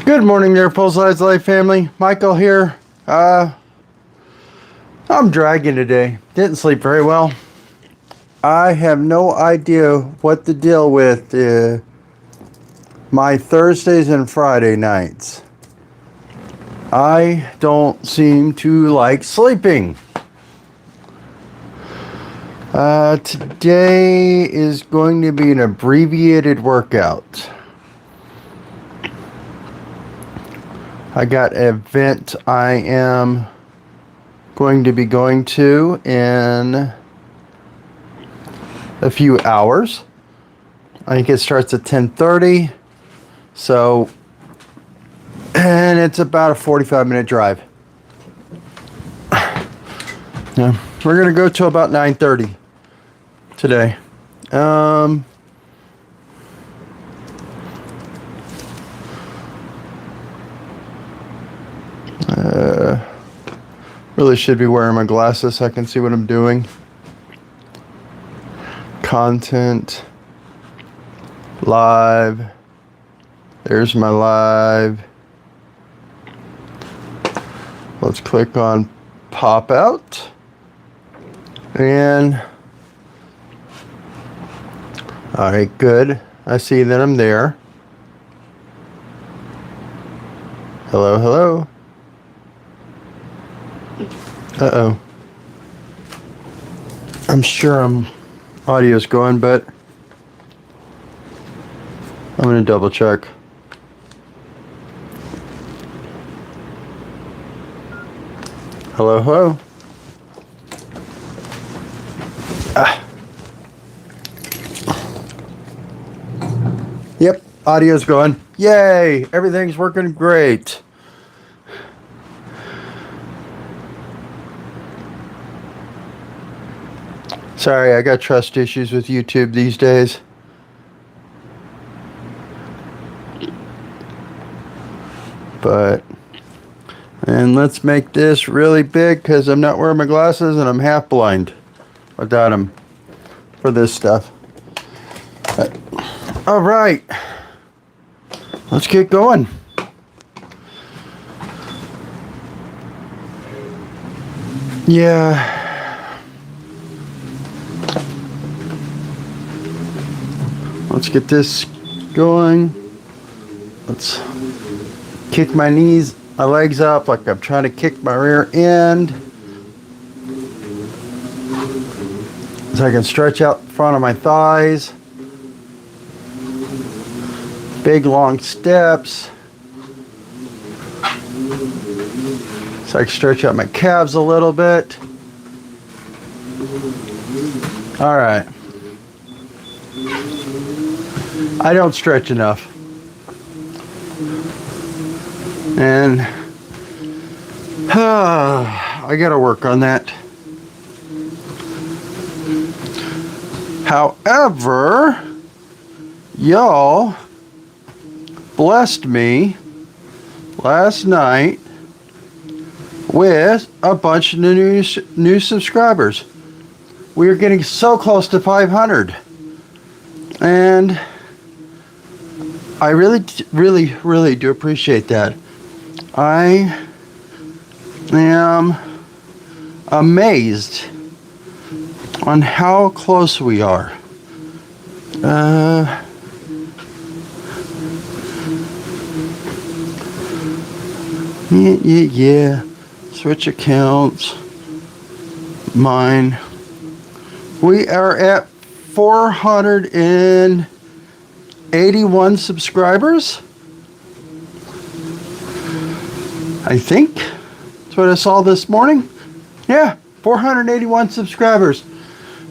Good morning there, Full Size Life family. Michael here. I'm dragging today. Didn't sleep very well. I have no idea what to deal with my Thursdays and Friday nights. I don't seem to like sleeping. Today is going to be an abbreviated workout. I got an event I am going to be going to in a few hours. I think it starts at 10:30. So, and it's about a 45-minute drive. Yeah, we're going to go to about 9:30 today. Really should be wearing my glasses so I can see what I'm doing. Content. Live. There's my live. Let's click on pop out. And all right, good. I see that I'm there. Hello, hello. Uh-oh. I'm sure audio's going, but I'm going to double check. Hello, hello. Yep, audio's going. Yay! Everything's working great. Sorry, I got trust issues with YouTube these days. And let's make this really big because I'm not wearing my glasses and I'm half blind without them for this stuff. All right, let's get going. Yeah. Let's get this going. Let's kick my legs up like I'm trying to kick my rear end. So I can stretch out the front of my thighs. Big long steps. So I can stretch out my calves a little bit. All right. I don't stretch enough. And I gotta work on that. However, y'all blessed me last night with a bunch of new subscribers. We are getting so close to 500. And I really do appreciate that. I am amazed on how close we are. Yeah. Switch accounts. Mine. We are at 481 subscribers. I think that's what I saw this morning. Yeah, 481 subscribers.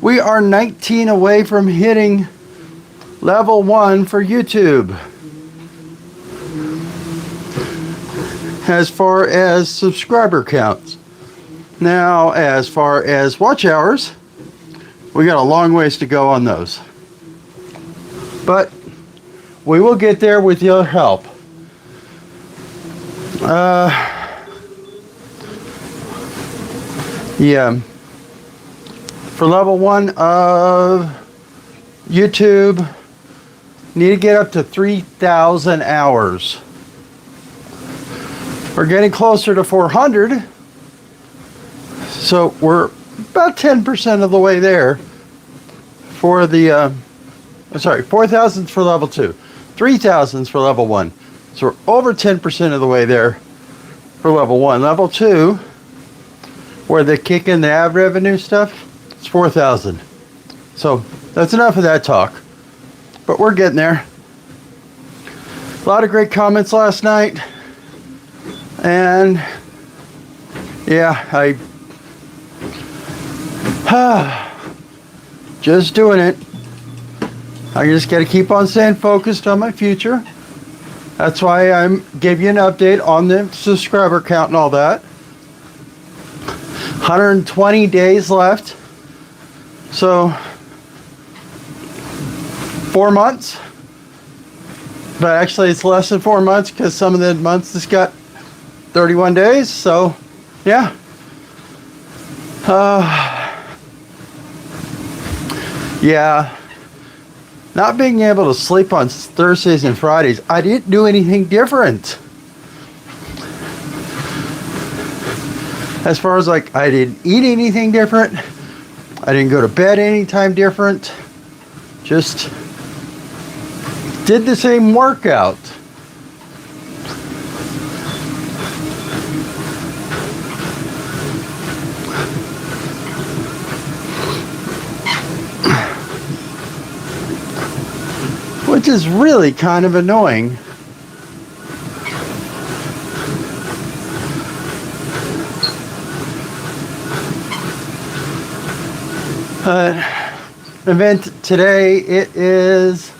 We are 19 away from hitting level 1 for YouTube. As far as subscriber counts. Now, as far as watch hours, we got a long ways to go on those. But we will get there with your help. Yeah. For level 1 of YouTube, need to get up to 3,000 hours. We're getting closer to 400. So we're about 10% of the way there for the, 4,000 for level 2, 3,000 for level 1. So we're over 10% of the way there for level 1. Level 2, where they kick in the ad revenue stuff, it's 4,000. So that's enough of that talk. But we're getting there. A lot of great comments last night. And yeah, just doing it. I just got to keep on staying focused on my future. That's why I gave you an update on the subscriber count and all that. 120 days left. So 4 months. But actually it's less than 4 months because some of the months just got 31 days. So yeah. Yeah. Not being able to sleep on Thursdays and Fridays, I didn't do anything different. As far as like, I didn't eat anything different. I didn't go to bed anytime different. Just did the same workout. Which is really kind of annoying. Event today, it is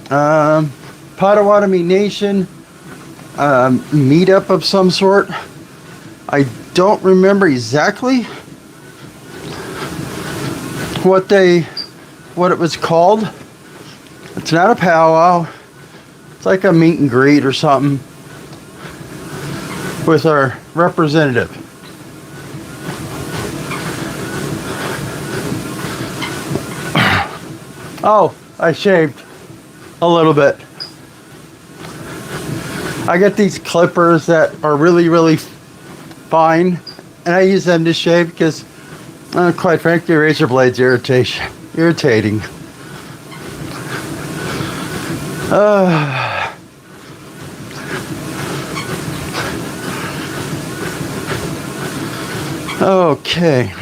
Potawatomi Nation meetup of some sort. I don't remember exactly what it was called. It's not a powwow. It's like a meet and greet or something with our representative. Oh, I shaved a little bit. I get these clippers that are really, really fine, and I use them to shave because, quite frankly, razor blades irritating. Okay.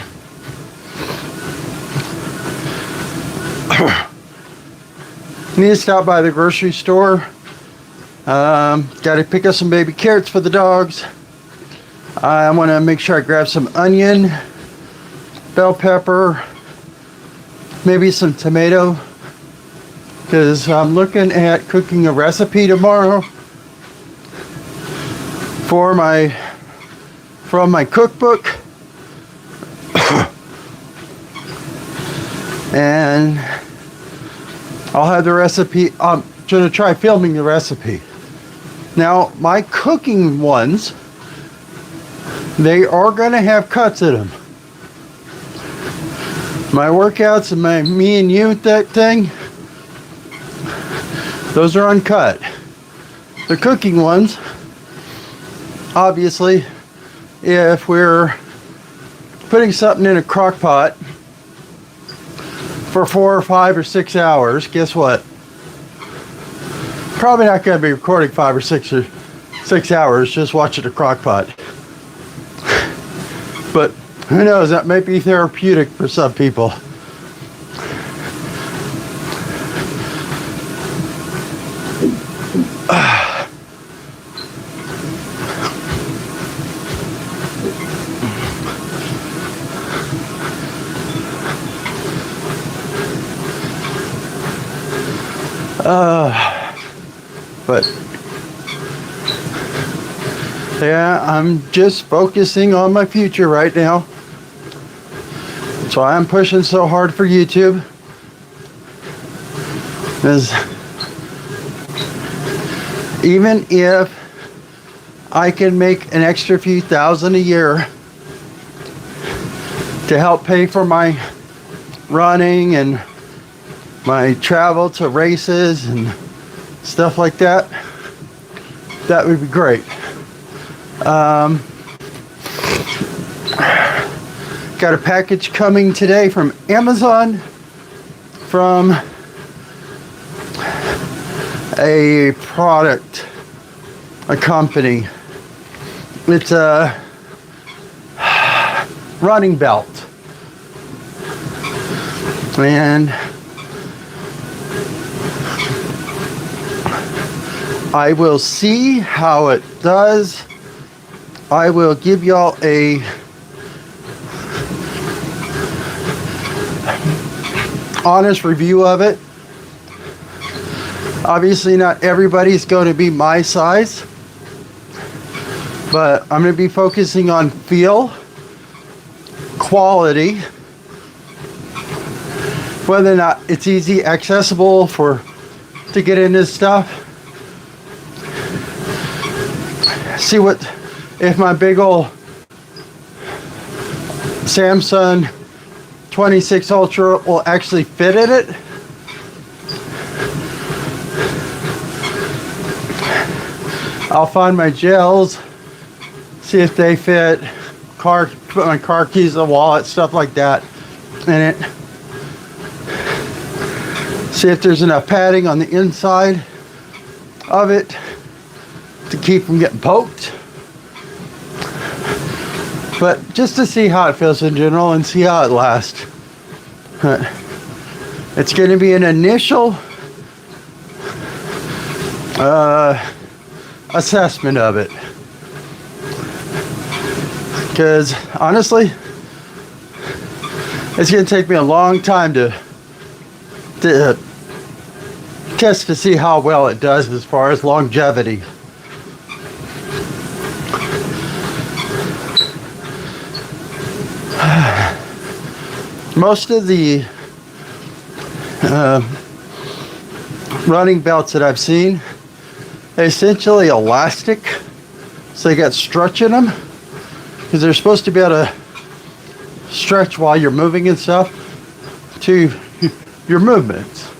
Need to stop by the grocery store. Got to pick up some baby carrots for the dogs. I want to make sure I grab some onion, bell pepper, maybe some tomato, because I'm looking at cooking a recipe tomorrow from my cookbook. And I'll have the recipe. I'm going to try filming the recipe. Now, my cooking ones, they are going to have cuts in them. My workouts and my me and you that thing, those are uncut. The cooking ones, obviously, if we're putting something in a crock pot for 4 or 5 or 6 hours, guess what? Probably not going to be recording 5 or 6 hours just watching a crock pot. But who knows, that might be therapeutic for some people. But yeah, I'm just focusing on my future right now. That's why I'm pushing so hard for YouTube. Because even if I can make an extra few thousand a year to help pay for my running and my travel to races and stuff like that, that would be great. Got a package coming today from Amazon from a product, a company. It's a running belt. And I will see how it does. I will give y'all a honest review of it. Obviously not everybody's going to be my size, but I'm going to be focusing on feel, quality, whether or not it's easy, accessible to get into stuff. See if my big old Samsung 26 Ultra will actually fit in it. I'll find my gels, see if they fit, put my car keys, the wallet, stuff like that in it. See if there's enough padding on the inside of it to keep from getting poked. But just to see how it feels in general and see how it lasts. It's going to be an initial assessment of it. Because honestly, it's going to take me a long time to test to see how well it does as far as longevity. Most of the running belts that I've seen, they're essentially elastic, so they got stretch in them because they're supposed to be able to stretch while you're moving and stuff to your movements.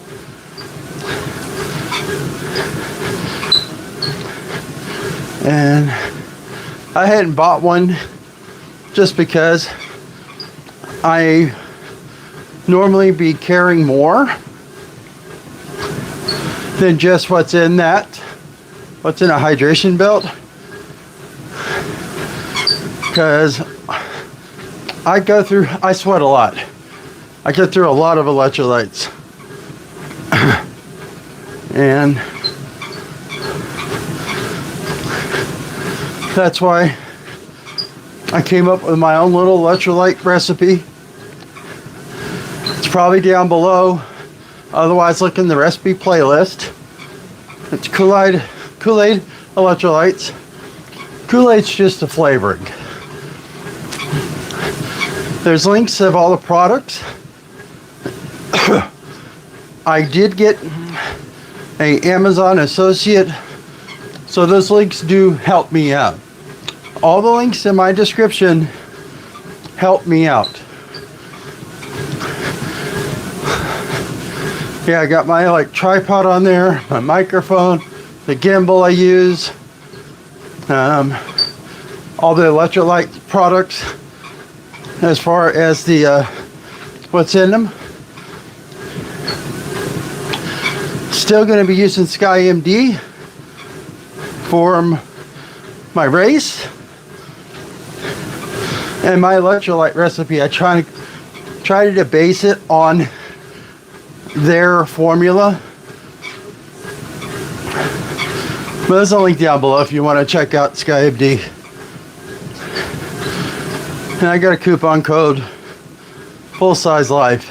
And I hadn't bought one just because I normally be carrying more than just what's in a hydration belt, because I sweat a lot. I go through a lot of electrolytes. And that's why I came up with my own little electrolyte recipe. It's probably down below. Otherwise, look in the recipe playlist. It's Kool-Aid electrolytes. Kool-Aid's just a flavoring. There's links of all the products. I did get an Amazon associate, so those links do help me out. All the links in my description help me out. Yeah, I got my tripod on there, my microphone, the gimbal I use, all the electrolyte products as far as the what's in them. Still going to be using SkyMD for my race. And my electrolyte recipe, I tried to base it on their formula. But there's a link down below if you want to check out SkyMD. And I got a coupon code, Full Size Life.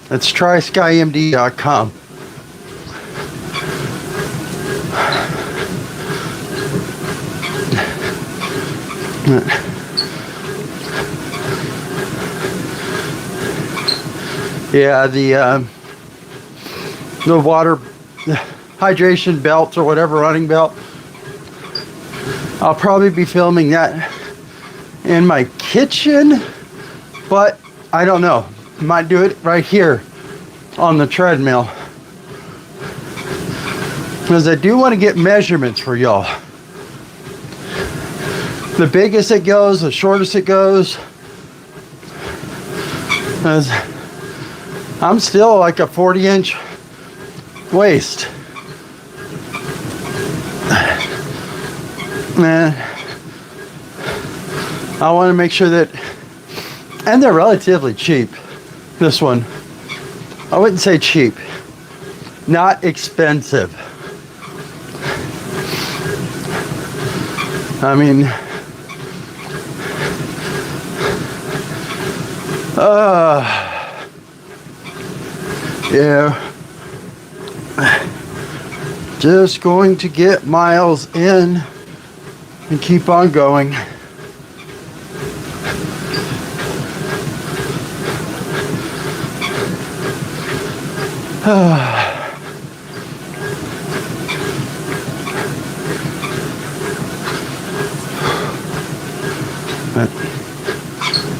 That's tryskymd.com. Yeah, the water hydration belt or whatever, running belt, I'll probably be filming that in my kitchen, but I don't know. Might do it right here on the treadmill, because I do want to get measurements for y'all. The biggest it goes, the shortest it goes. I'm still like a 40-inch waist. Man, I want to make sure that, and they're relatively cheap. This one, I wouldn't say cheap, not expensive. I mean, yeah, just going to get miles in and keep on going.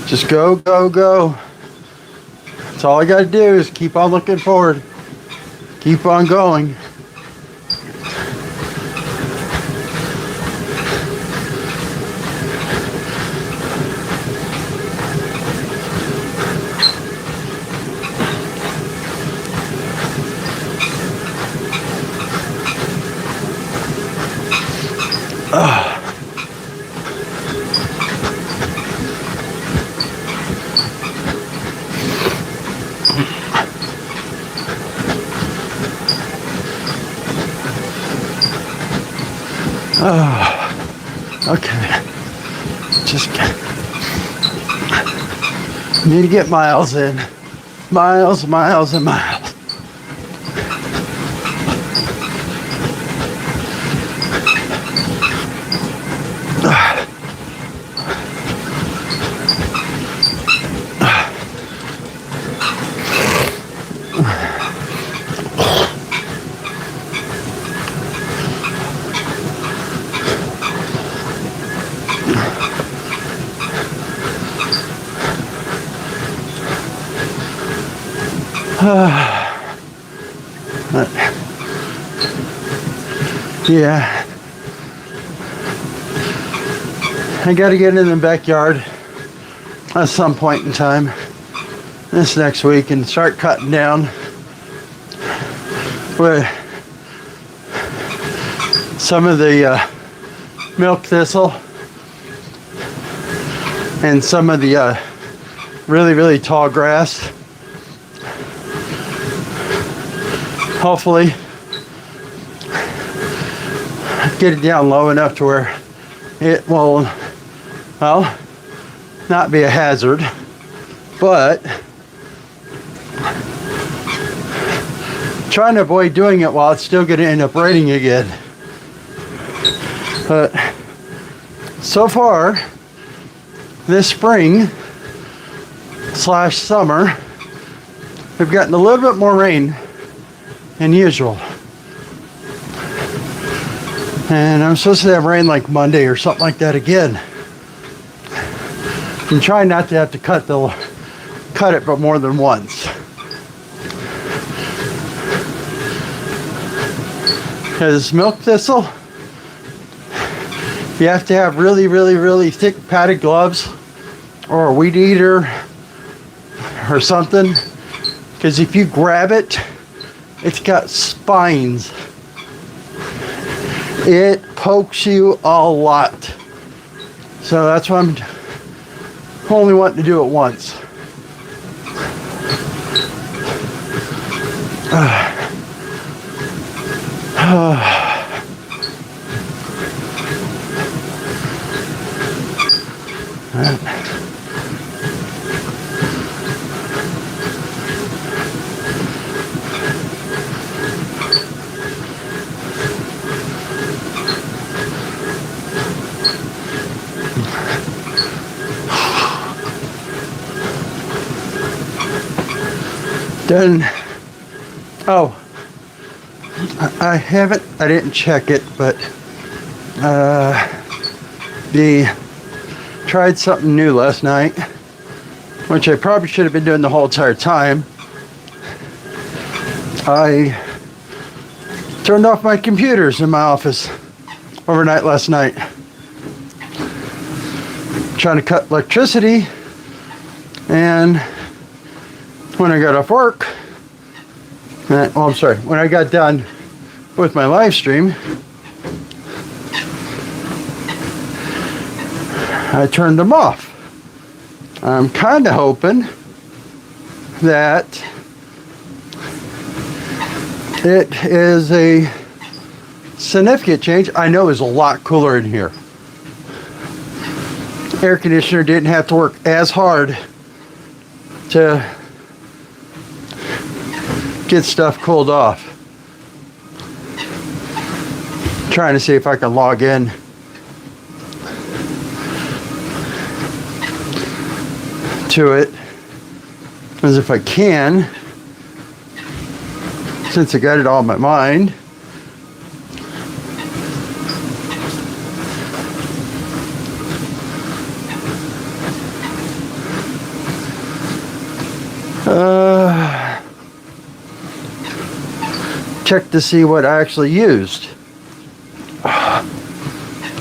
Just go, go, go. That's all I got to do is keep on looking forward. Keep on going. Okay. Just need to get miles in. Miles, miles, and miles. Yeah, I got to get in the backyard at some point in time this next week and start cutting down with some of the milk thistle and some of the really, really tall grass. Hopefully get it down low enough to where it will, well, not be a hazard, but trying to avoid doing it while it's still going to end up raining again. But so far, this spring / summer, we've gotten a little bit more rain than usual. And I'm supposed to have rain like Monday or something like that again. I'm trying not to have to cut it but more than once. Because milk thistle, you have to have really, really, really thick padded gloves or a weed eater or something. Because if you grab it, it's got spines. It pokes you a lot. So that's why I'm only wanting to do it once. Then, oh, I didn't check it, but tried something new last night, which I probably should have been doing the whole entire time. I turned off my computers in my office overnight last night. trying to cut electricity, and when I got off work, when I got done with my live stream, I turned them off. I'm kind of hoping that it is a significant change. I know it's a lot cooler in here. Air conditioner didn't have to work as hard to get stuff cooled off. Trying to see if I can log in to it, as if I can, since I got it all in my mind. Check to see what I actually used.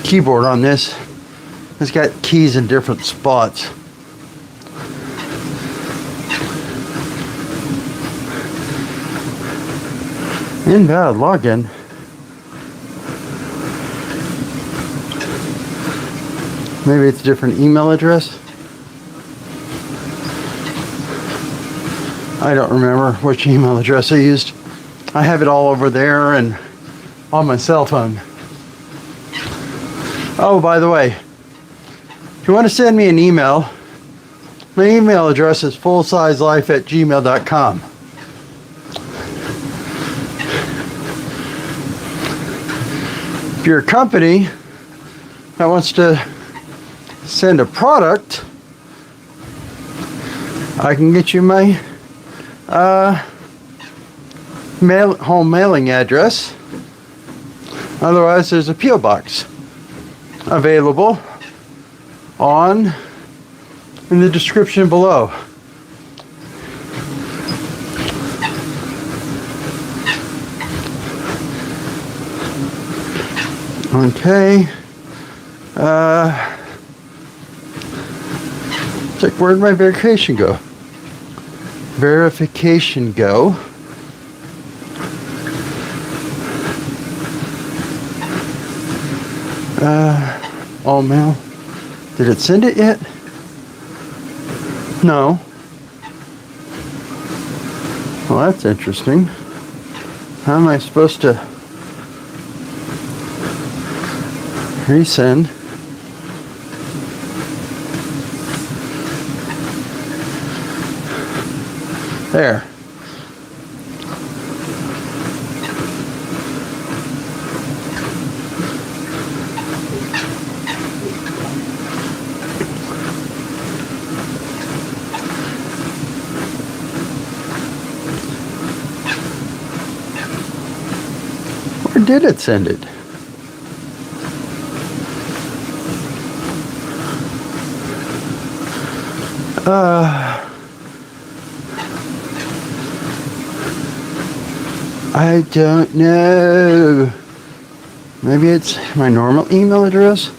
Keyboard on this. It's got keys in different spots. Invalid login. Maybe it's a different email address. I don't remember which email address I used. I have it all over there and on my cell phone. Oh, by the way, if you want to send me an email, my email address is fullsizelife@gmail.com. If you're a company that wants to send a product, I can get you my home mailing address. Otherwise, there's a P.O. box available in the description below. Okay. Check, where'd my verification go? Verification go. All mail. Did it send it yet? No. Well, that's interesting. How am I supposed to resend? There. Where did it send it? I don't know. Maybe it's my normal email address.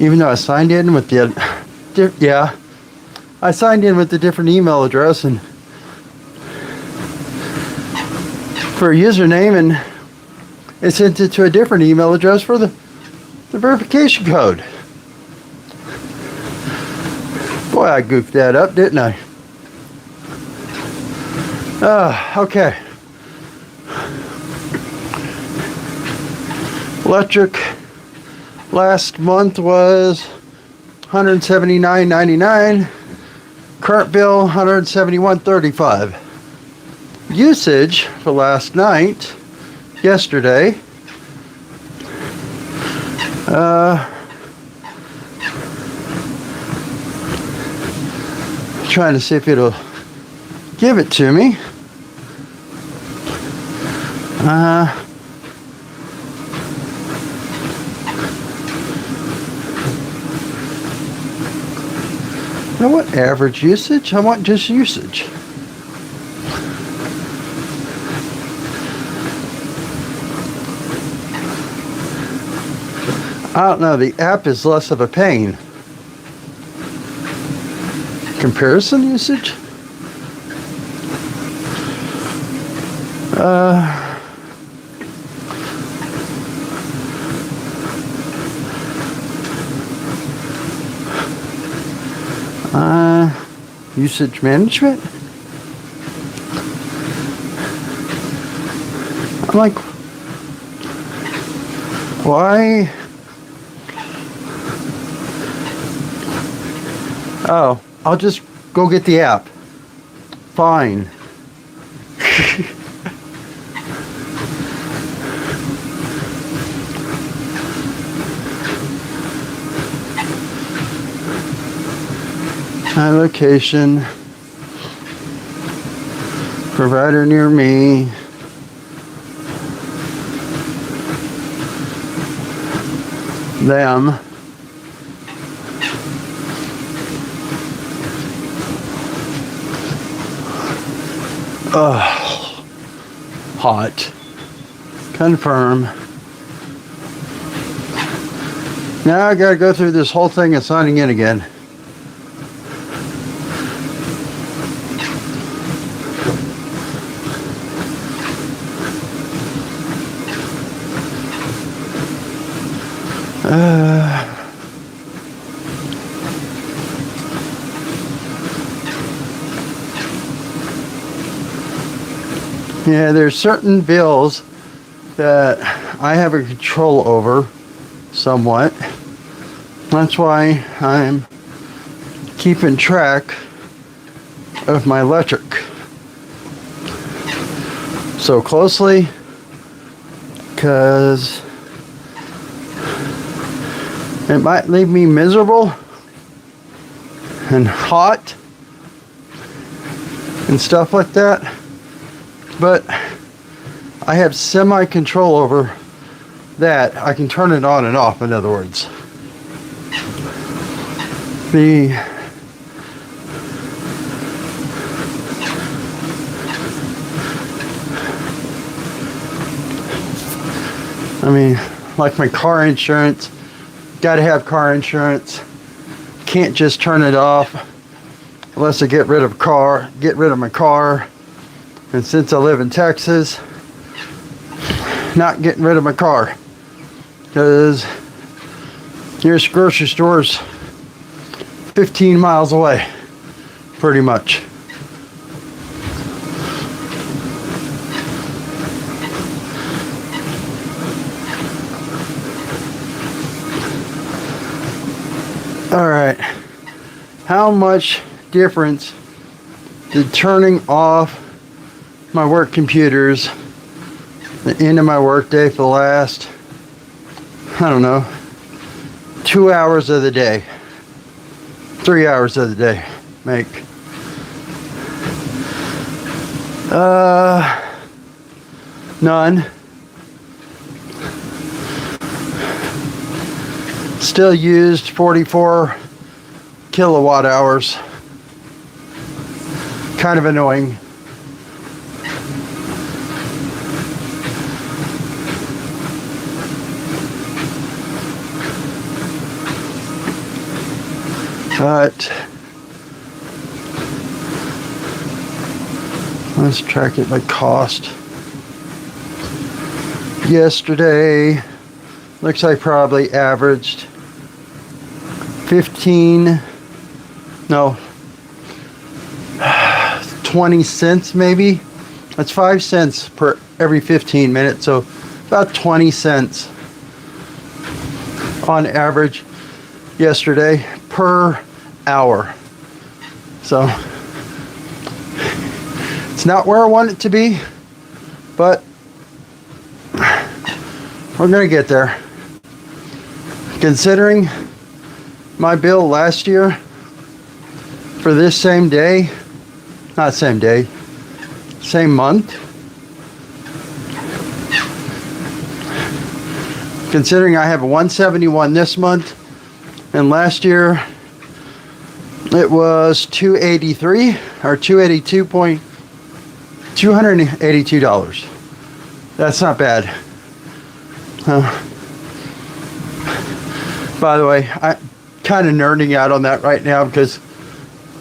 Even though I signed in with the I signed in with a different email address and for a username, and it sent it to a different email address for the verification code. Boy, I goofed that up, didn't I? Okay. Electric last month was $179.99. Current bill $171.35. Usage for last night, yesterday, trying to see if it'll give it to me. I don't want average usage, I want just usage. I don't know, the app is less of a pain. Comparison usage? Usage management? I'm like, why? Oh, I'll just go get the app. Fine. My location, provider near me, them, hot, confirm. Now I gotta go through this whole thing of signing in again. Yeah, there's certain bills that I have a control over somewhat. That's why I'm keeping track of my electric so closely, because it might leave me miserable and hot and stuff like that. But I have semi-control over that. I can turn it on and off, in other words. I mean, like my car insurance, gotta have car insurance. Can't just turn it off unless I get rid of my car. And since I live in Texas, not getting rid of my car, because nearest grocery store's 15 miles away, pretty much. All right, how much difference did turning off my work computers, the end of my work day for the last, I don't know, 2 hours of the day, 3 hours of the day make? None. Still used 44 kilowatt hours. Kind of annoying. But let's track it by cost. Yesterday, looks like probably averaged 20 cents maybe. That's 5 cents per every 15 minutes, so about 20 cents on average yesterday per hour. So it's not where I want it to be, but we're gonna get there. Considering my bill last year for this same day, not same day, same month, considering I have a 171 this month, and last year it was 283 or $282. That's not bad. By the way, I'm kind of nerding out on that right now because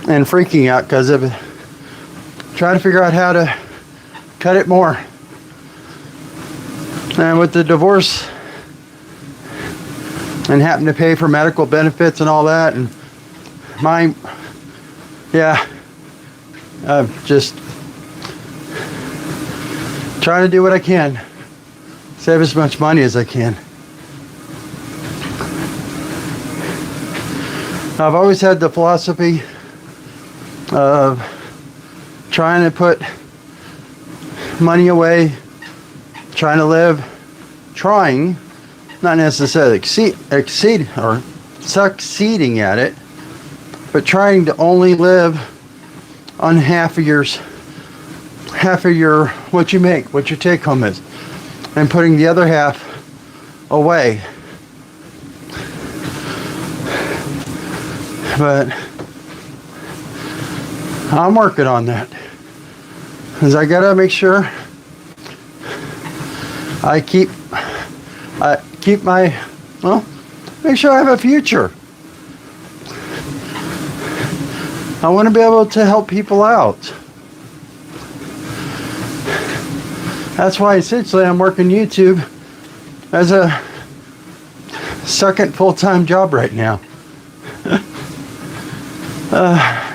and freaking out because of it. Trying to figure out how to cut it more. And with the divorce and having to pay for medical benefits and all that, and I'm just trying to do what I can, save as much money as I can. I've always had the philosophy of trying to put money away, trying to live, not necessarily succeeding at it, but trying to only live on half of your what you make, what your take home is, and putting the other half away. But I'm working on that, because I gotta make sure I keep make sure I have a future. I want to be able to help people out. That's why essentially I'm working YouTube as a second full-time job right now.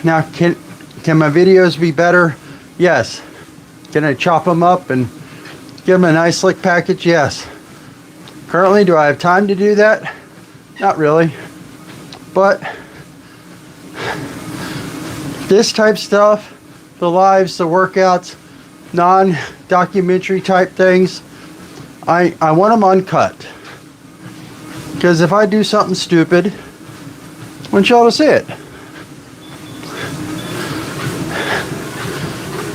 Now, can my videos be better? Yes. Can I chop them up and give them a nice slick package? Yes. Currently, do I have time to do that? Not really. But this type stuff, the lives, the workouts, non-documentary type things, I want them uncut. Because if I do something stupid, I want y'all to see it.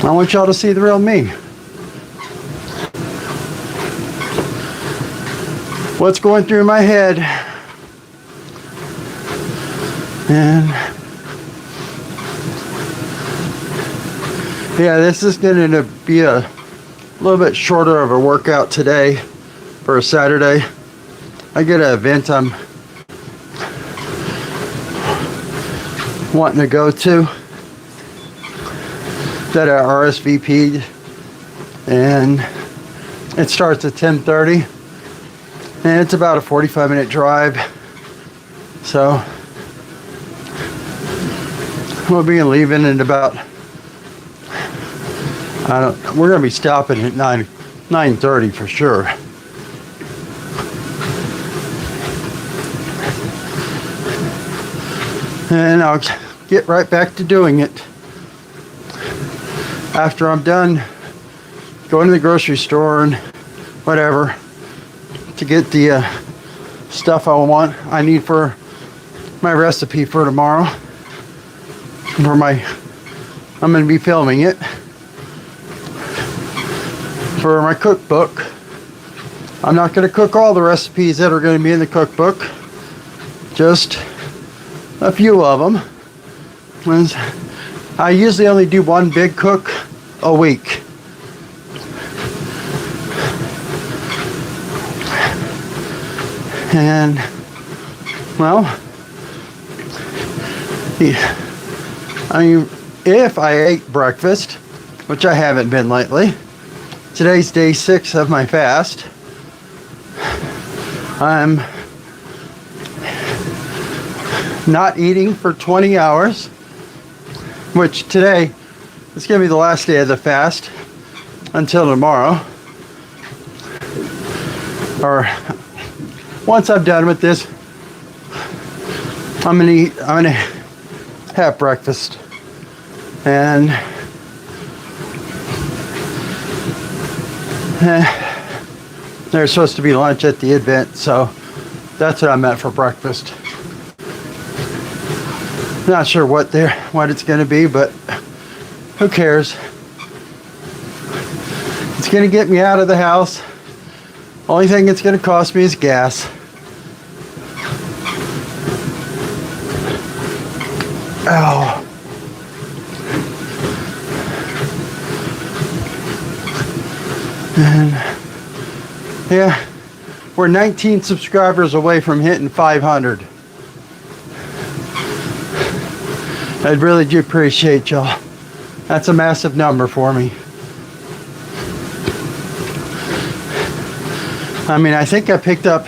I want y'all to see the real me. What's going through my head. And yeah, this is going to be a little bit shorter of a workout today for a Saturday. I get an event I'm wanting to go to that I RSVP'd, and it starts at 10:30, and it's about a 45-minute drive. So we'll be leaving in about, we're gonna be stopping at 9:30 for sure. And I'll get right back to doing it after I'm done going to the grocery store and whatever to get the stuff I need for my recipe for tomorrow. I'm going to be filming it for my cookbook. I'm not going to cook all the recipes that are going to be in the cookbook, just a few of them. I usually only do one big cook a week. And, well, I mean, if I ate breakfast, which I haven't been lately, today's day 6 of my fast. I'm not eating for 20 hours, which today is going to be the last day of the fast until tomorrow. Or once I'm done with this, I'm gonna have breakfast, and there's supposed to be lunch at the event, so that's what I'm at for breakfast. Not sure what it's going to be, but who cares? It's going to get me out of the house. Only thing it's going to cost me is gas. Ow. And yeah, we're 19 subscribers away from hitting 500. I really do appreciate y'all. That's a massive number for me. I mean, I think I picked up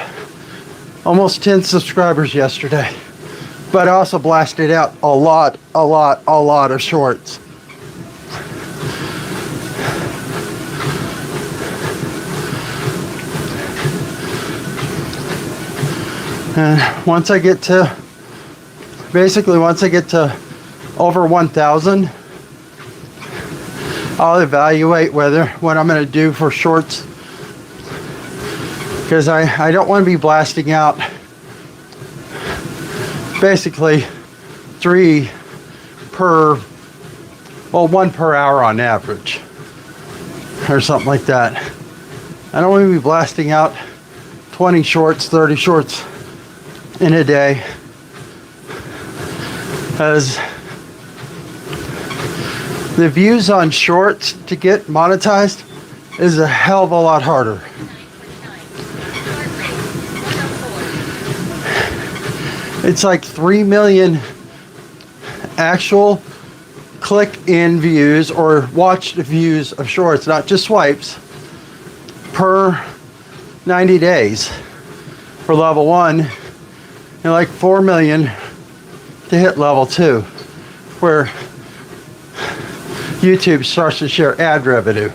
almost 10 subscribers yesterday, but I also blasted out a lot of shorts. And once I get to over 1,000, I'll evaluate what I'm going to do for shorts, because I don't want to be blasting out basically 1 per hour on average, or something like that. I don't want to be blasting out 20 shorts, 30 shorts in a day, as the views on shorts to get monetized is a hell of a lot harder. It's like 3 million actual click-in views or watched views of shorts, not just swipes, per 90 days for level 1, and like 4 million to hit level 2, where YouTube starts to share ad revenue.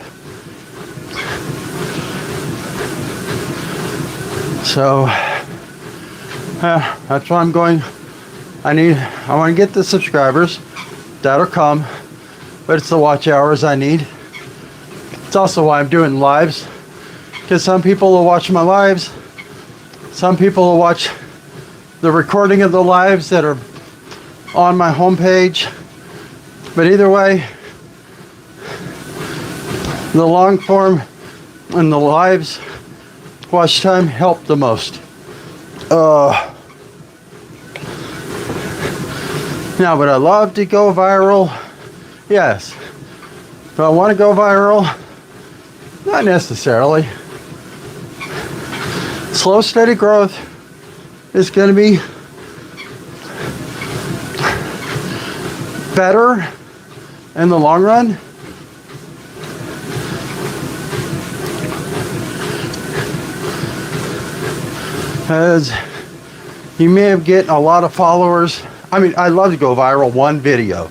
So that's why I'm going. I want to get the subscribers. That'll come, but it's the watch hours I need. It's also why I'm doing lives, because some people will watch my lives. Some people will watch the recording of the lives that are on my homepage. But either way, the long form and the lives watch time help the most. Now, would I love to go viral? Yes. Do I want to go viral? Not necessarily. Slow, steady growth is going to be better in the long run. As you may have gotten a lot of followers. I mean, I'd love to go viral one video,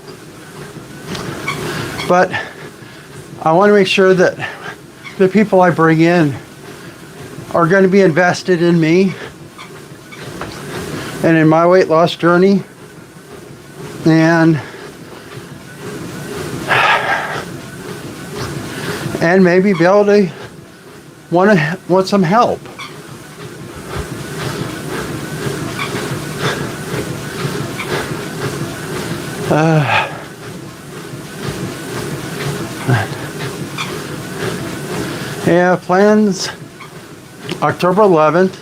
but I want to make sure that the people I bring in are going to be invested in me and in my weight loss journey, and maybe be able to want some help. Yeah, plans October 11th,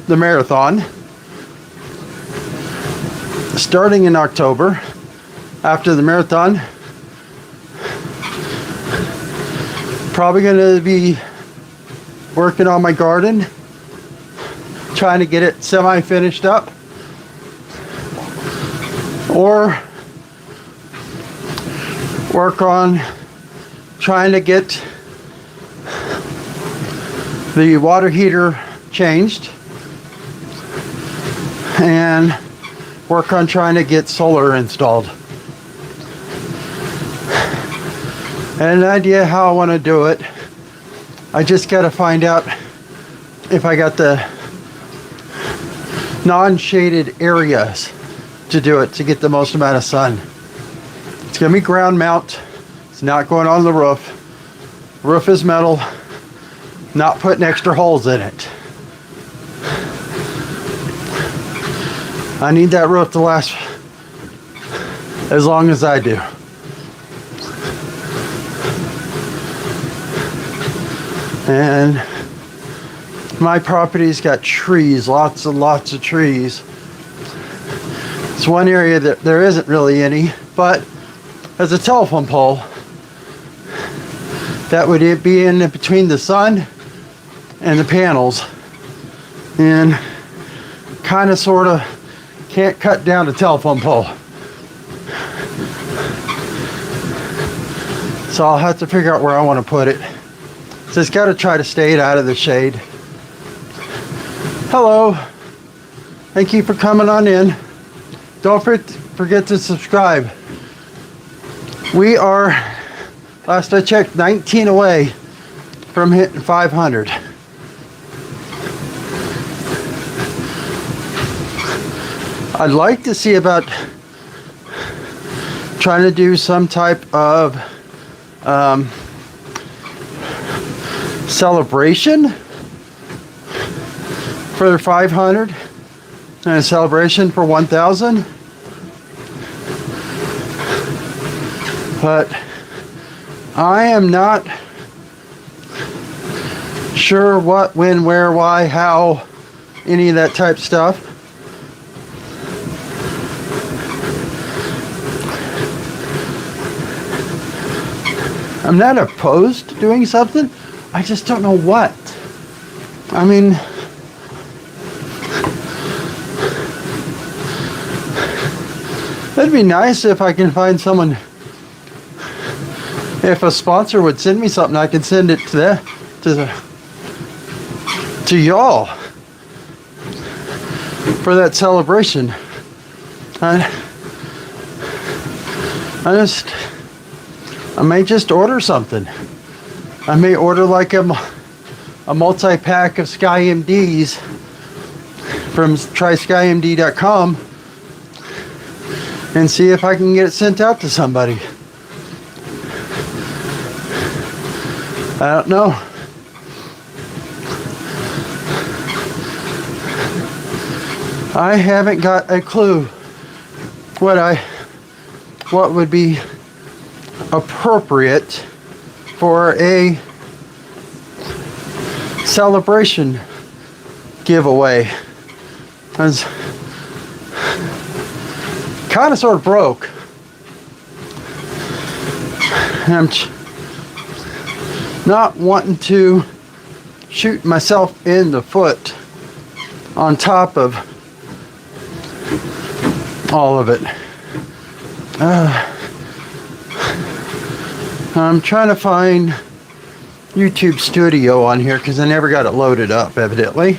the marathon, starting in October. After the marathon, probably going to be working on my garden, trying to get it semi-finished up, or work on trying to get the water heater changed, and work on trying to get solar installed. And an idea how I want to do it. I just got to find out if I got the non-shaded areas to do it, to get the most amount of sun. It's going to be ground mount. It's not going on the roof. Roof is metal. Not putting extra holes in it. I need that roof to last as long as I do. And my property's got trees, lots and lots of trees. It's one area that there isn't really any, but as a telephone pole, that would be in between the sun and the panels, and kind of sort of can't cut down a telephone pole. So I'll have to figure out where I want to put it. So it's got to try to stay out of the shade. Hello. Thank you for coming on in. Don't forget to subscribe. We are, last I checked, 19 away from hitting 500. I'd like to see about trying to do some type of celebration for 500 and a celebration for 1,000. But I am not sure what, when, where, why, how, any of that type stuff. I'm not opposed to doing something. I just don't know what. I mean, it'd be nice if I can find someone. If a sponsor would send me something, I could send it to y'all for that celebration. I may just order something. I may order like a multi-pack of SkyMDs from tryskymd.com and see if I can get it sent out to somebody. I don't know. I haven't got a clue what would be appropriate for a celebration giveaway. I was kind of sort of broke. I'm not wanting to shoot myself in the foot on top of all of it. I'm trying to find YouTube Studio on here because I never got it loaded up, evidently.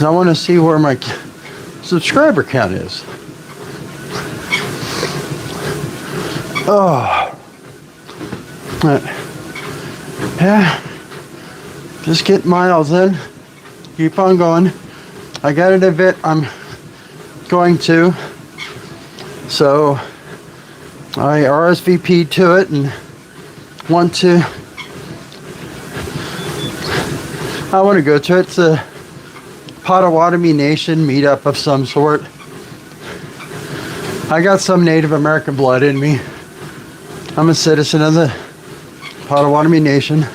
I want to see where my subscriber count is. Oh, but, yeah, just get miles in. Keep on going. I got an event I'm going to, so I RSVP'd to it and I want to go to it. It's a Potawatomi Nation meetup of some sort. I got some Native American blood in me. I'm a citizen of the Potawatomi Nation.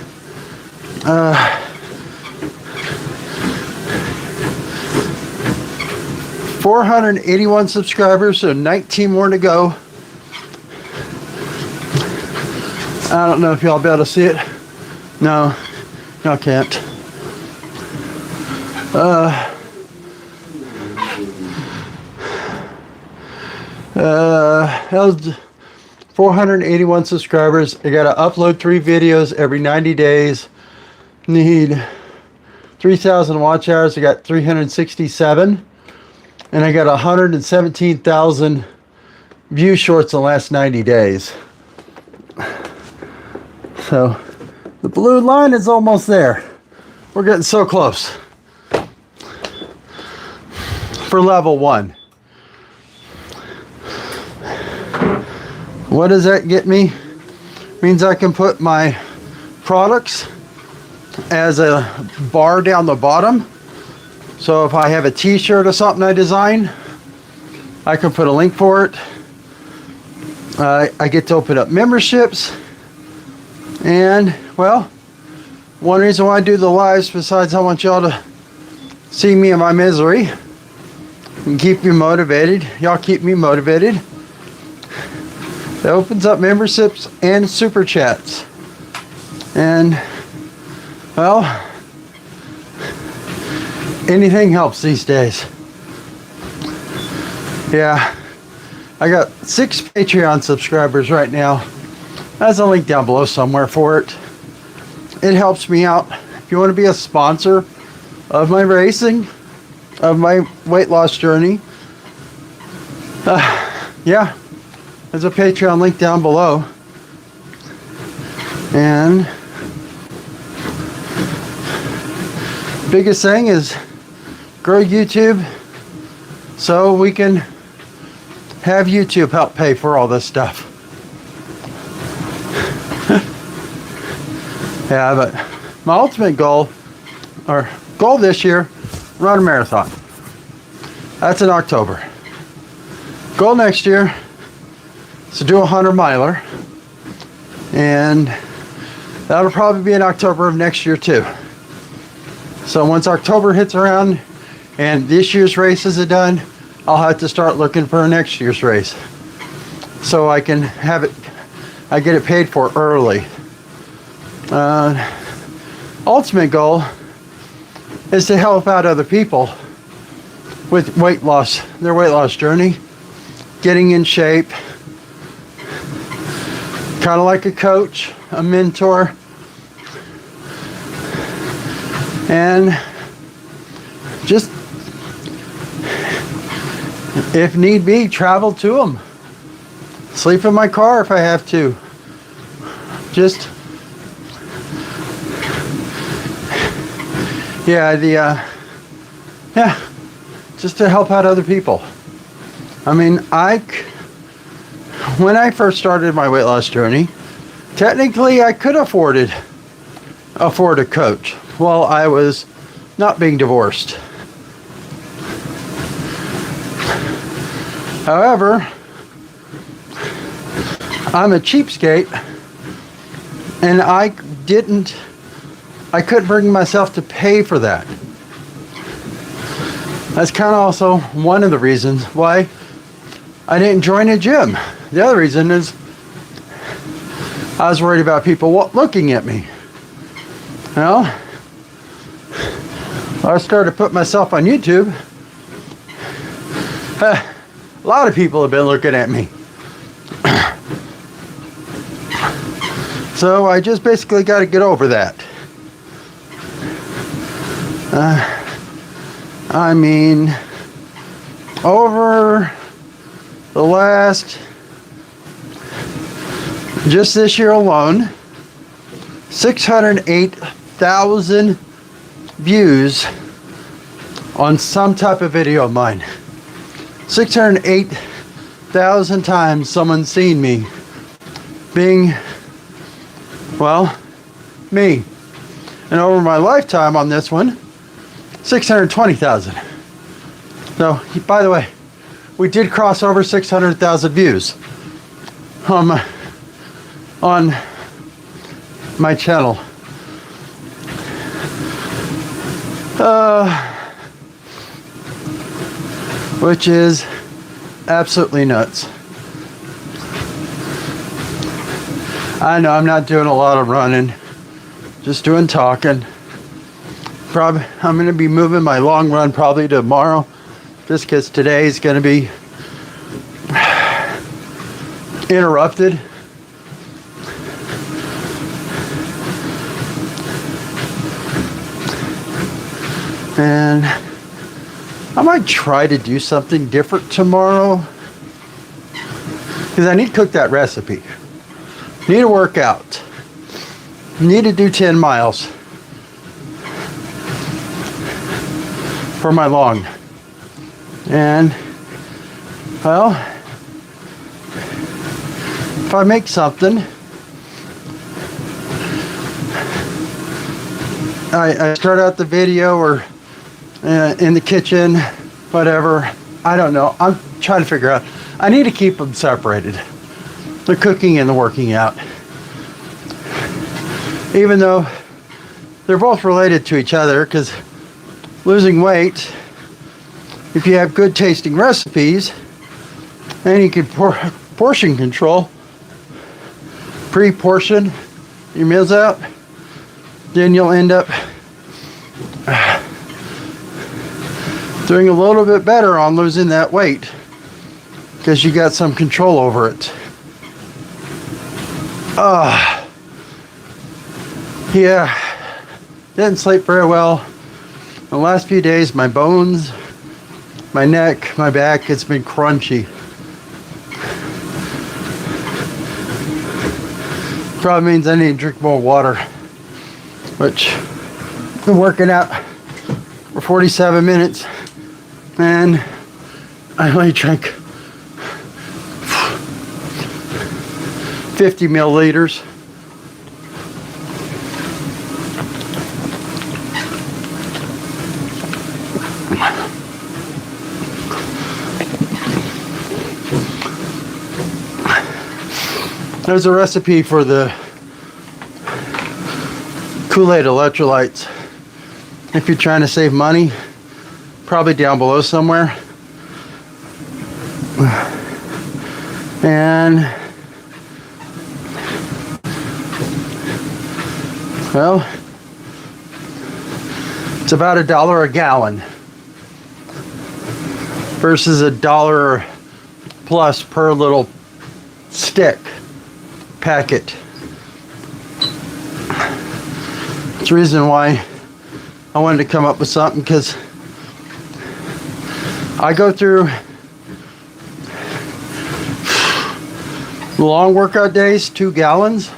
481 subscribers, so 19 more to go. I don't know if y'all be able to see it. No, y'all can't. That was 481 subscribers. I gotta upload 3 videos every 90 days. Need 3,000 watch hours. I got 367. And I got 117,000 view shorts in the last 90 days. So the blue line is almost there. We're getting so close. For level 1. What does that get me? Means I can put my products as a bar down the bottom. So if I have a t-shirt or something I design, I can put a link for it. I get to open up memberships. And, well, one reason why I do the lives, besides I want y'all to see me in my misery and keep you motivated. Y'all keep me motivated. It opens up memberships and super chats. And, well, anything helps these days. Yeah, I got 6 Patreon subscribers right now. There's a link down below somewhere for it. It helps me out. If you want to be a sponsor of my racing, of my weight loss journey, yeah, there's a Patreon link down below. And biggest thing is grow YouTube so we can have YouTube help pay for all this stuff. Yeah, but my ultimate goal this year, run a marathon. That's in October. Goal next year is to do a 100-miler. And that'll probably be in October of next year too. So once October hits around and this year's races are done, I'll have to start looking for next year's race. So I can have it, I get it paid for early. Ultimate goal is to help out other people with weight loss, their weight loss journey, getting in shape, kind of like a coach, a mentor, and just, if need be, travel to them. Sleep in my car if I have to. Just, yeah, just to help out other people. I mean, when I first started my weight loss journey, technically I could afford a coach while I was not being divorced. However, I'm a cheapskate, and I couldn't bring myself to pay for that. That's kind of also one of the reasons why I didn't join a gym. The other reason is I was worried about people looking at me. You know, I started to put myself on YouTube. A lot of people have been looking at me. So I just basically got to get over that. I mean, over the last, just this year alone, 608,000 views on some type of video of mine. 608,000 times someone's seen me being, well, me. And over my lifetime on this one, 620,000. So, by the way, we did cross over 600,000 views on my channel. Which is absolutely nuts. I know I'm not doing a lot of running, just doing talking. Probably I'm going to be moving my long run probably tomorrow, just because today is going to be interrupted. And I might try to do something different tomorrow, because I need to cook that recipe. Need to work out. Need to do 10 miles for my long. And, well, if I make something, I start out the video or in the kitchen, whatever. I don't know. I'm trying to figure out. I need to keep them separated. The cooking and the working out. Even though they're both related to each other, because losing weight, if you have good tasting recipes and you can portion control, pre-portion your meals out, then you'll end up doing a little bit better on losing that weight because you got some control over it. Yeah, didn't sleep very well. The last few days, my bones, my neck, my back, it's been crunchy. Probably means I need to drink more water, which I've been working out for 47 minutes and I only drank 50 milliliters. There's a recipe for the Kool-Aid electrolytes. If you're trying to save money, probably down below somewhere. And well, it's about $1 a gallon versus $1 plus per little stick packet. It's the reason why I wanted to come up with something, because I go through long workout days, 2 gallons.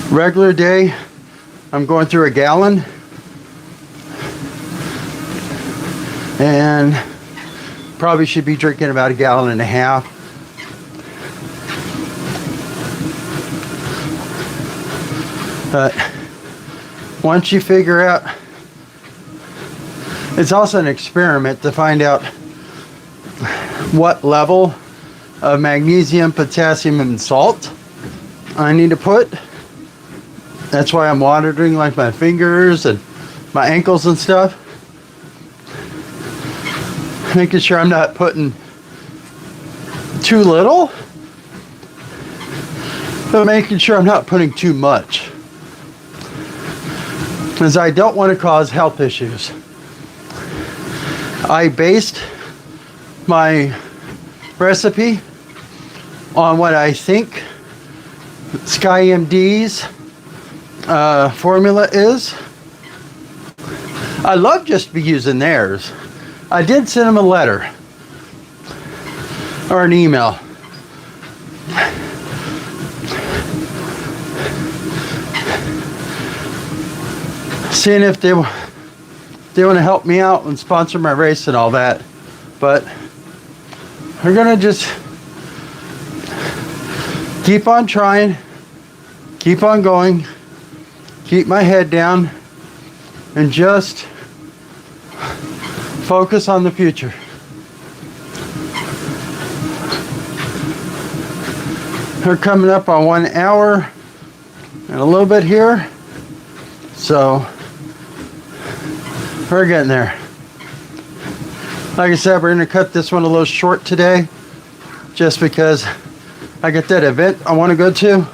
Regular day, I'm going through 1 gallon. And probably should be drinking about 1.5 gallons. But once you figure out, it's also an experiment to find out what level of magnesium, potassium, and salt I need to put. That's why I'm monitoring like my fingers and my ankles and stuff. Making sure I'm not putting too little, but making sure I'm not putting too much, because I don't want to cause health issues. I based my recipe on what I think SkyMD's formula is. I love just to be using theirs. I did send them a letter or an email. Seeing if they want to help me out and sponsor my race and all that. But we're going to just keep on trying, keep on going, keep my head down, and just focus on the future. We're coming up on 1 hour and a little bit here, so we're getting there. Like I said, we're going to cut this one a little short today, just because I got that event I want to go to.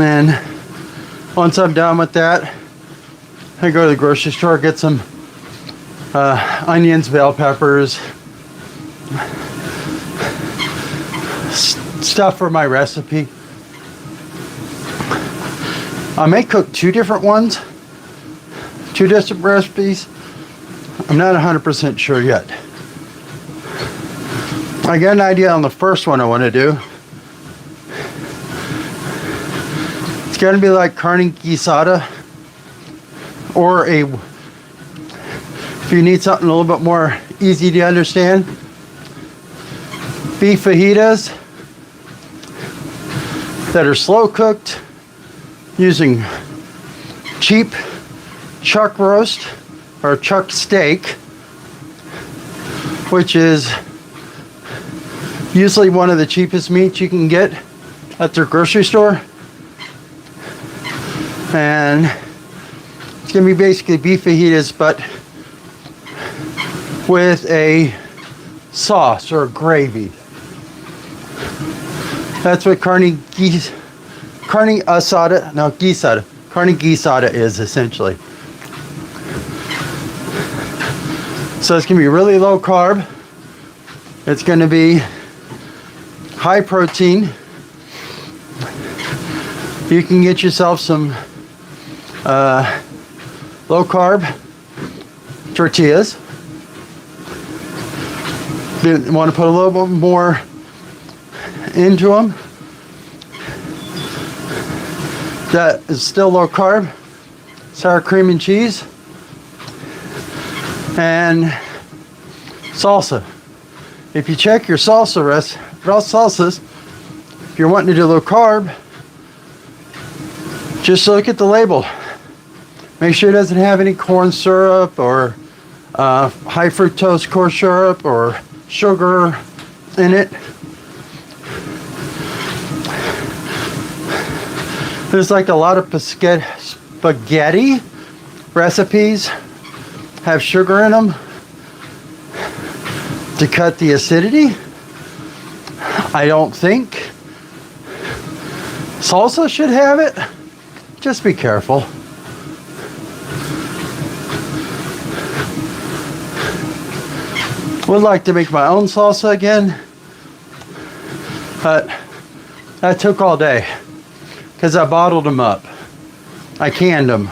And once I'm done with that, I go to the grocery store, get some onions, bell peppers, stuff for my recipe. I may cook 2 different ones, 2 different recipes. I'm not 100% sure yet. I got an idea on the first one I want to do. It's going to be like carne guisada, or if you need something a little bit more easy to understand, beef fajitas that are slow cooked using cheap chuck roast or chuck steak, which is usually one of the cheapest meats you can get at their grocery store. And it's going to be basically beef fajitas, but with a sauce or gravy. That's what carne asada is essentially. So it's going to be really low carb. It's going to be high protein. You can get yourself some low carb tortillas. You want to put a little bit more into them. That is still low carb. Sour cream and cheese. And salsa. If you check your salsas, if you're wanting to do low carb, just look at the label. Make sure it doesn't have any corn syrup or high fructose corn syrup or sugar in it. There's like a lot of spaghetti recipes have sugar in them to cut the acidity. I don't think salsa should have it. Just be careful. Would like to make my own salsa again, but that took all day because I bottled them up. I canned them.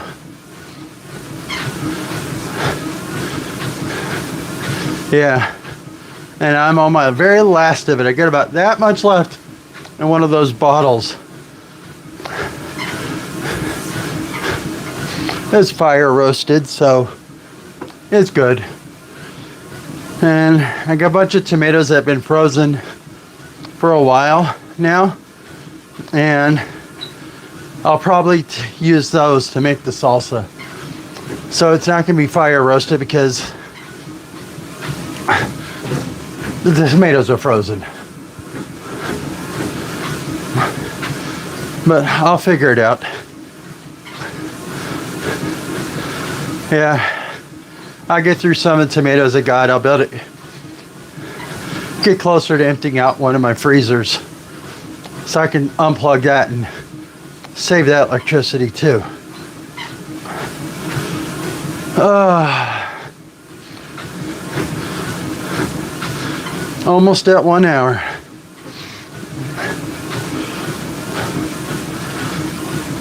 Yeah, and I'm on my very last of it. I got about that much left in one of those bottles. It's fire roasted, so it's good. And I got a bunch of tomatoes that have been frozen for a while now, and I'll probably use those to make the salsa. So it's not going to be fire roasted because the tomatoes are frozen. But I'll figure it out. Yeah, I'll get through some of the tomatoes I got. I'll be able to get closer to emptying out one of my freezers so I can unplug that and save that electricity too. Almost at 1 hour.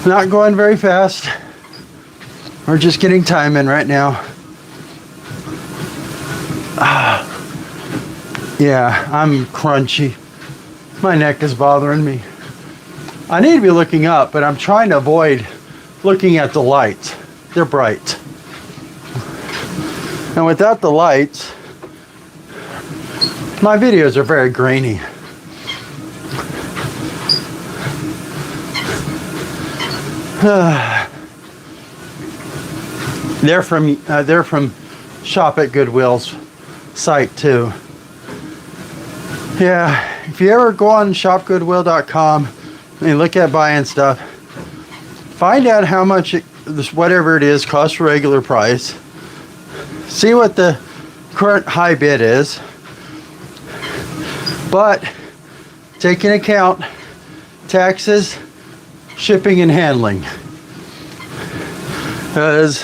Not going very fast. We're just getting time in right now. Yeah, I'm crunchy. My neck is bothering me. I need to be looking up, but I'm trying to avoid looking at the lights. They're bright. And without the lights, my videos are very grainy. They're from Shop at Goodwill's site too. Yeah, if you ever go on shopgoodwill.com and look at buying stuff, find out how much whatever it is costs regular price. See what the current high bid is, but take into account taxes, shipping and handling. Because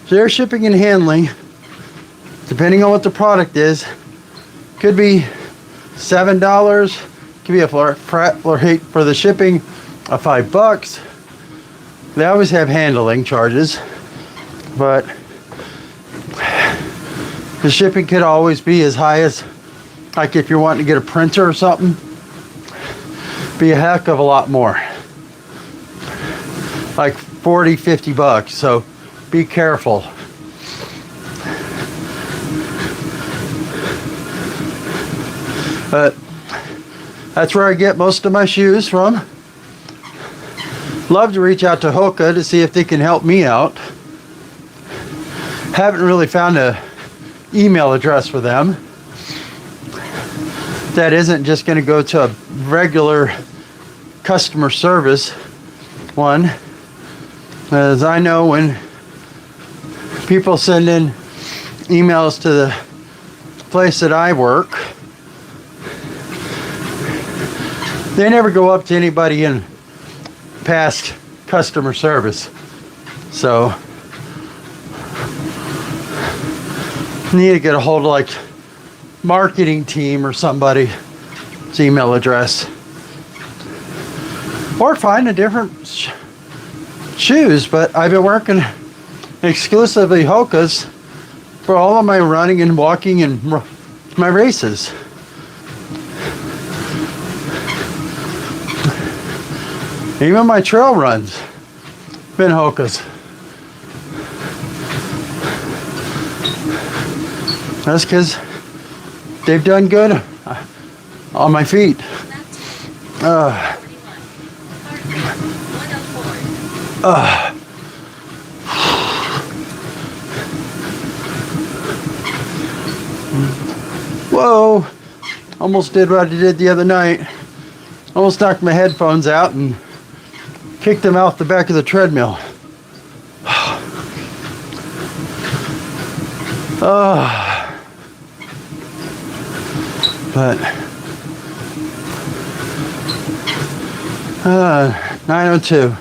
their shipping and handling, depending on what the product is, could be $7, could be a flat rate for the shipping of $5. They always have handling charges, but the shipping could always be as high as, like if you're wanting to get a printer or something, be a heck of a lot more. Like $40, $50. So be careful. But that's where I get most of my shoes from. Love to reach out to Hoka to see if they can help me out. Haven't really found a email address for them that isn't just going to go to a regular customer service one. As I know, when people send in emails place that I work, they never go up to anybody in past customer service. So need to get a hold of like marketing team or somebody's email address, or find a different shoes. But I've been working exclusively Hoka's for all of my running and walking and my races. Even my trail runs been Hoka's. That's because they've done good on my feet. Whoa, almost did what I did the other night. Almost knocked my headphones out and kicked them out the back of the treadmill. But 9:02.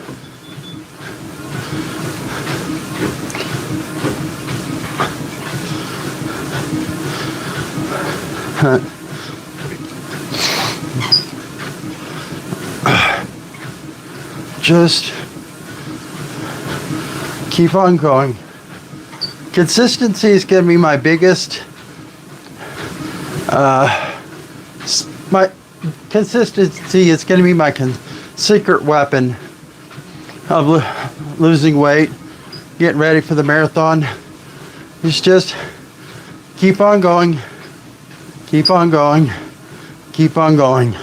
Just keep on going. Consistency is going to be my biggest. My consistency is going to be my secret weapon of losing weight, getting ready for the marathon. It's just keep on going, keep on going, keep on going.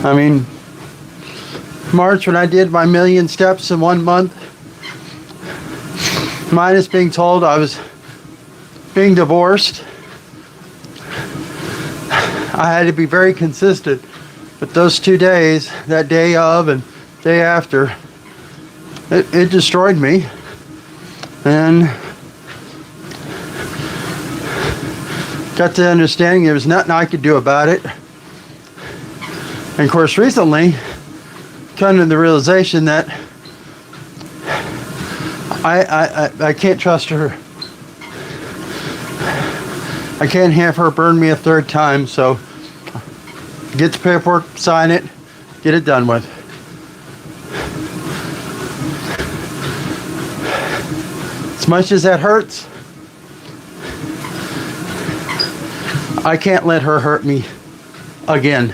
I mean, March, when I did my 1,000,000 steps in 1 month, minus being told I was being divorced, I had to be very consistent. But those 2 days, that day of and day after, it destroyed me. And got to understanding there was nothing I could do about it. And of course, recently, come to the realization that I can't trust her. I can't have her burn me a third time, so get the paperwork, sign it, get it done with. As much as that hurts, I can't let her hurt me again.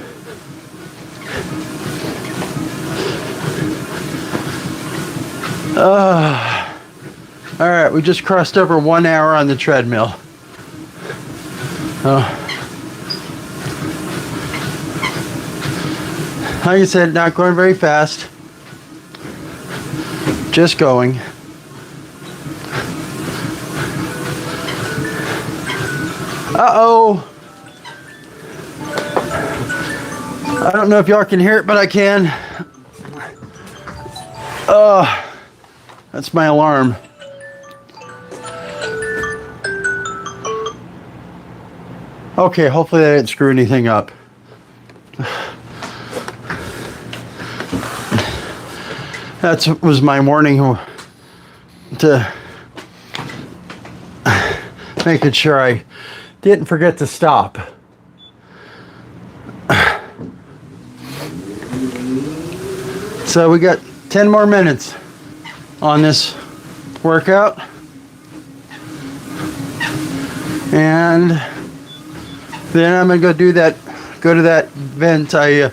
All right, we just crossed over 1 hour on the treadmill. Like I said, not going very fast. Just going. Uh-oh. I don't know if y'all can hear it, but I can. That's my alarm. Okay, hopefully that didn't screw anything up. That was my warning to making sure I didn't forget to stop. So we got 10 more minutes on this workout. And then I'm gonna go to that event I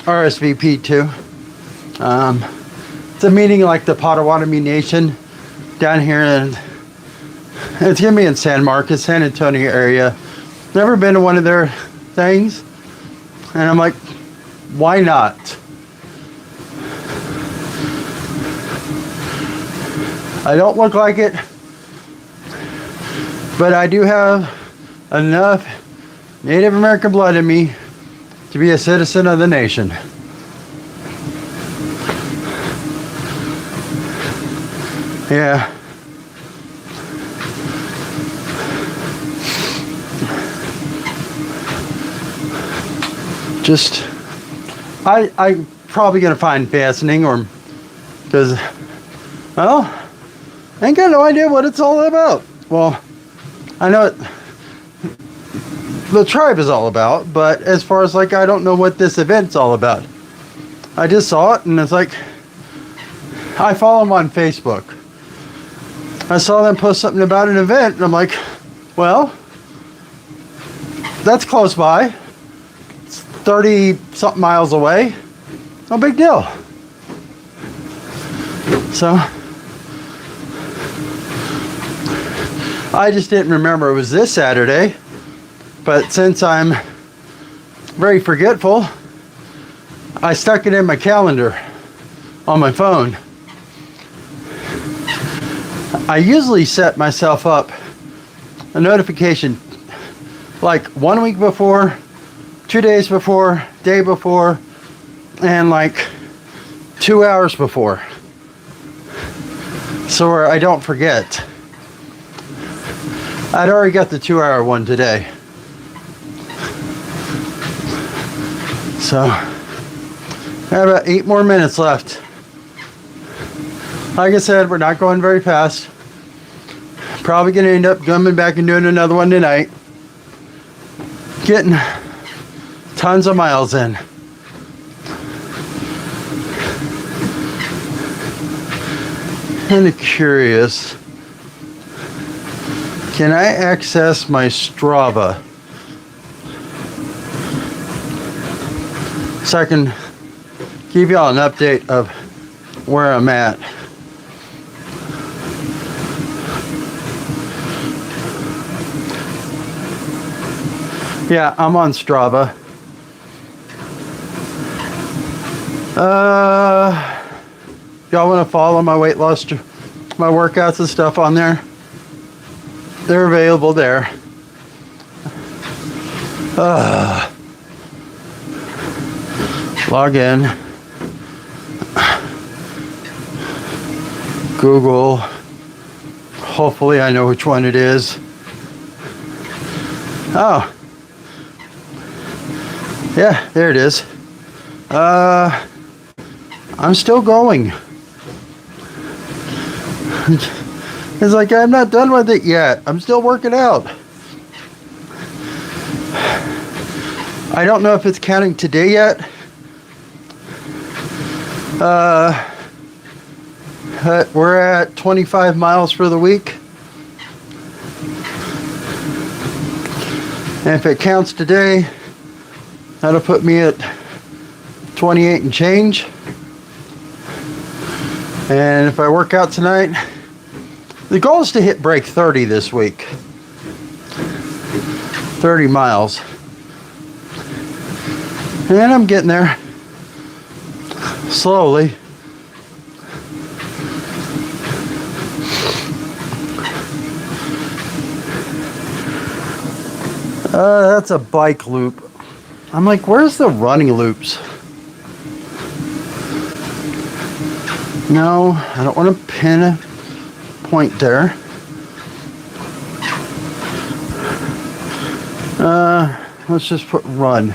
RSVP'd to. It's a meeting like the Potawatomi Nation down here, and it's gonna be in San Marcos, San Antonio area. Never been to one of their things, and I'm like, why not? I don't look like it, but I do have enough Native American blood in me to be a citizen of the nation. Yeah. just, I'm probably going to find fascinating, or because, well, I ain't got no idea what it's all about. Well, I know the tribe is all about, but as far as like, I don't know what this event's all about. I just saw it and it's like, I follow them on Facebook. I saw them post something about an event and I'm like, well, that's close by. It's 30 something miles away. No big deal. So I just didn't remember it was this Saturday, but since I'm very forgetful, I stuck it in my calendar on my phone. I usually set myself up a notification like 1 week before, 2 days before, day before, and like 2 hours before, so I don't forget. I'd already got the 2 hour one today. So I have about 8 more minutes left. Like I said, we're not going very fast. Probably gonna end up coming back and doing another one tonight. Getting tons of miles in. Kind of curious. Can I access my Strava so I can give y'all an update of where I'm at? Yeah, I'm on Strava. Y'all want to follow my weight loss, my workouts and stuff on there? They're available there. Log in. Google. Hopefully I know which one it is. Oh. Yeah, there it is. I'm still going. It's like I'm not done with it yet. I'm still working out. I don't know if it's counting today yet. We're at 25 miles for the week. And if it counts today, that'll put me at 28 and change. And if I work out tonight, the goal is to hit break 30 this week. 30 miles. And I'm getting there. Slowly. That's a bike loop. I'm like, where's the running loops? No, I don't want to pin a point there. Let's just put run.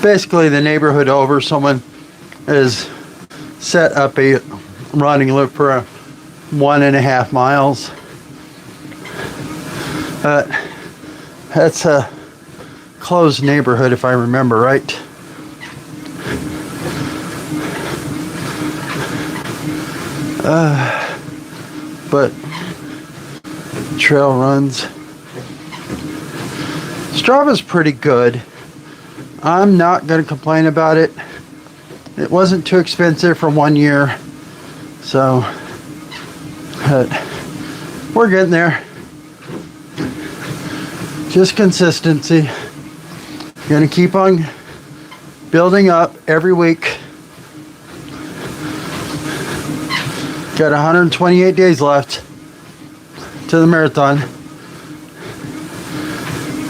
Basically, the neighborhood over, someone has set up a running loop for 1.5 miles. That's a closed neighborhood, if I remember right. But trail runs. Strava's pretty good. I'm not going to complain about it. It wasn't too expensive for 1 year. So, we're getting there. Just consistency. Going to keep on building up every week. Got 128 days left to the marathon.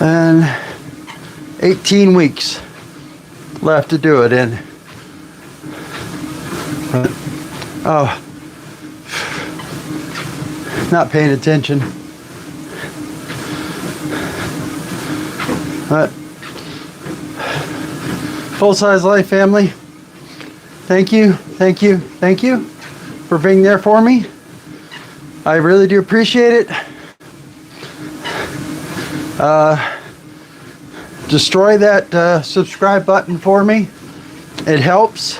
And 18 weeks left to do it in. Oh, not paying attention. But Full Size Life family, thank you for being there for me. I really do appreciate it. Destroy that subscribe button for me. It helps.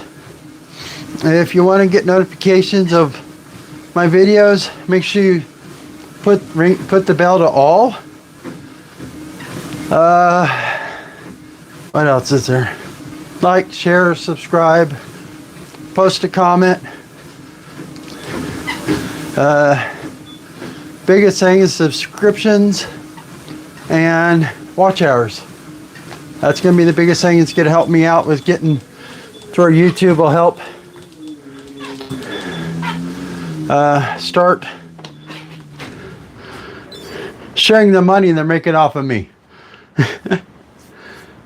If you want to get notifications of my videos, make sure you put the bell to all. What else is there? Like, share, subscribe, post a comment. Biggest thing is subscriptions and watch hours. That's going to be the biggest thing. It's going to help me out with getting to where YouTube will help start sharing the money they're making off of me.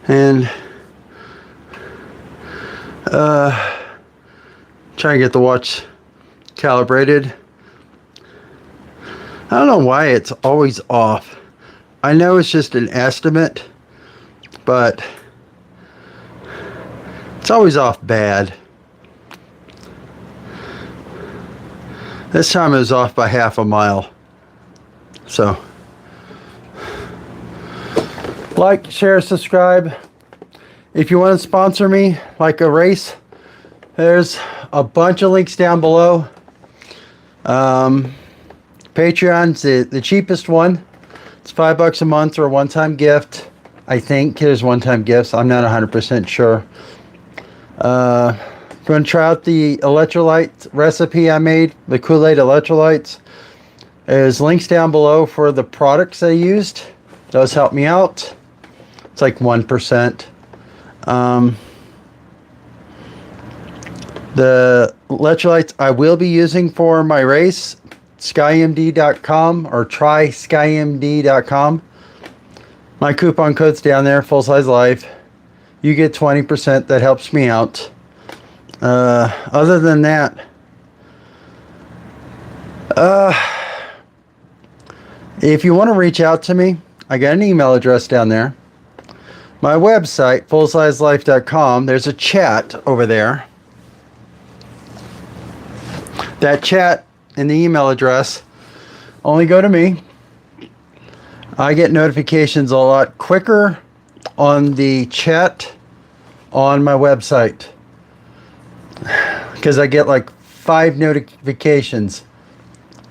And trying to get the watch calibrated. I don't know why it's always off. I know it's just an estimate, but it's always off bad. This time it was off by half a mile. So, like, share, subscribe. If you want to sponsor me, like a race, there's a bunch of links down below. Patreon's the cheapest one. It's $5 a month or a one-time gift. I think there's one-time gifts. I'm not 100% sure. Going to try out the electrolyte recipe I made, the Kool-Aid electrolytes. There's links down below for the products I used. Those help me out. It's like 1%. The electrolytes I will be using for my race, skymd.com or tryskymd.com. My coupon code's down there, Full Size Life. You get 20%. That helps me out. Other than that, if you want to reach out to me, I got an email address down there. My website, fullsizelife.com, there's a chat over there. That chat and the email address only go to me. I get notifications a lot quicker on the chat on my website because I get like 5 notifications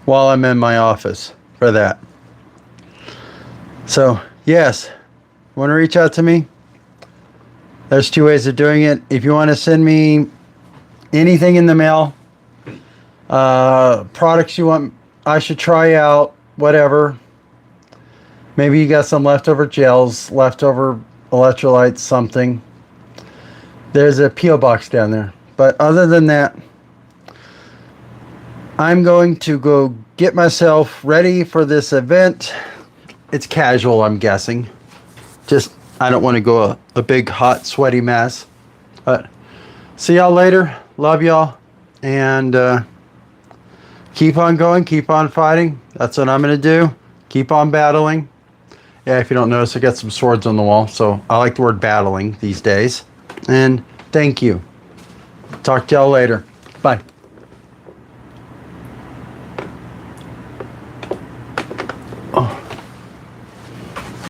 while I'm in my office for that. So, yes, want to reach out to me? There's 2 ways of doing it. If you want to send me anything in the mail, products you want I should try out, whatever. Maybe you got some leftover gels, leftover electrolytes, something. There's a P.O. box down there. But other than that, I'm going to go get myself ready for this event. It's casual, I'm guessing. Just, I don't want to go a big, hot, sweaty mess. But see y'all later. Love y'all. And keep on going. Keep on fighting. That's what I'm going to do. Keep on battling. Yeah, if you don't notice, I got some swords on the wall. So I like the word battling these days. And thank you. Talk to y'all later. Bye.